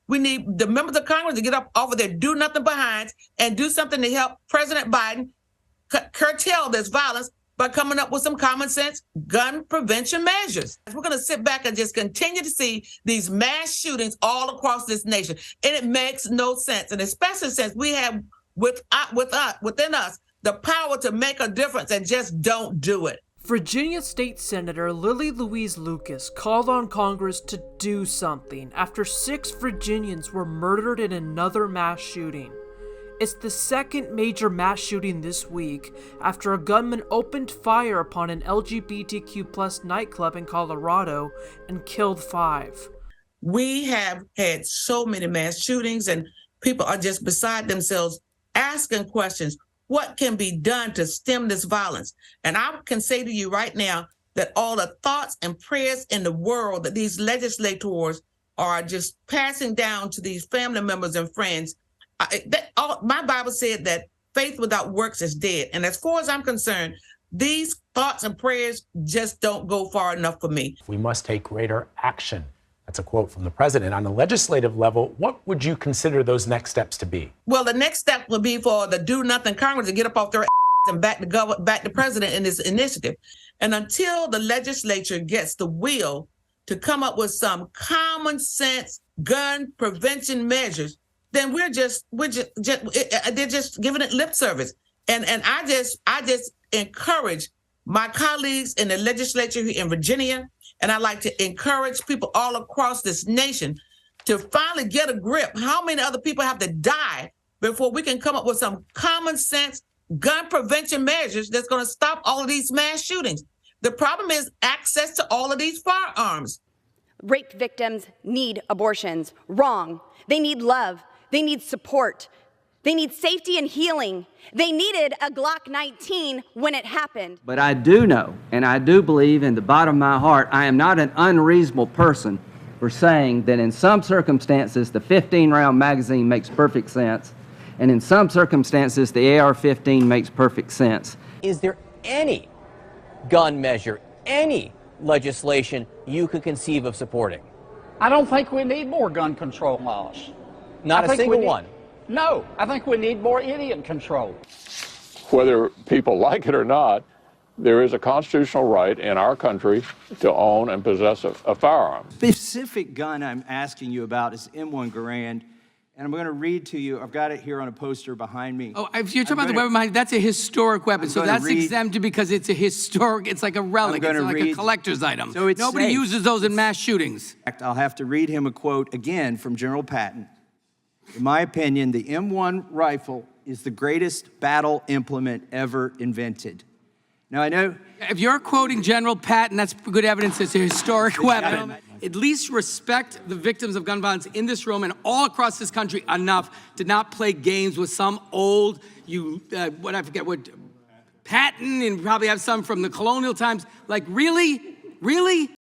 We need the members of Congress to get up off of their do-nothing behinds and do something to help President Biden curtail this violence by coming up with some common sense gun prevention measures. We're going to sit back and just continue to see these mass shootings all across this nation. And it makes no sense. And especially since we have within us the power to make a difference and just don't do it. Virginia State Senator Lily Louise Lucas called on Congress to do something after 6 Virginians were murdered in another mass shooting. It's the second major mass shooting this week after a gunman opened fire upon an LGBTQ+ nightclub in Colorado and killed 5. We have had so many mass shootings and people are just beside themselves asking questions. What can be done to stem this violence? And I can say to you right now that all the thoughts and prayers in the world that these legislators are just passing down to these family members and friends. My Bible said that faith without works is dead. And as far as I'm concerned, these thoughts and prayers just don't go far enough for me. We must take greater action. That's a quote from the president. On the legislative level, what would you consider those next steps to be? Well, the next step would be for the do-nothing Congress to get up off their and back the president in this initiative. And until the legislature gets the will to come up with some common sense gun prevention measures, then they're just giving it lip service. And I just encourage my colleagues in the legislature here in Virginia, and I like to encourage people all across this nation to finally get a grip. How many other people have to die before we can come up with some common sense gun prevention measures that's going to stop all of these mass shootings? The problem is access to all of these firearms. Rape victims need abortions. Wrong. They need love. They need support. They need safety and healing. They needed a Glock 19 when it happened. But I do know, and I do believe in the bottom of my heart, I am not an unreasonable person for saying that in some circumstances, the 15-round magazine makes perfect sense, and in some circumstances, the AR-15 makes perfect sense. Is there any gun measure, any legislation you could conceive of supporting? I don't think we need more gun control laws. Not a single one? No, I think we need more idiot control. Whether people like it or not, there is a constitutional right in our country to own and possess a firearm. The specific gun I'm asking you about is M1 Garand, and I'm going to read to you. I've got it here on a poster behind me. Oh, if you're talking about the weapon behind, that's a historic weapon. So that's exempted because it's a historic, it's like a relic. It's like a collector's item. So it's Nobody safe. uses those in mass shootings. I'll have to read him a quote again from General Patton. In my opinion, the M1 rifle is the greatest battle implement ever invented. Now, I know... If you're quoting General Patton, that's good evidence it's a historic weapon. At least respect the victims of gun violence in this room and all across this country enough to not play games with some old, Patton, and probably have some from the colonial times. Like, really? Really?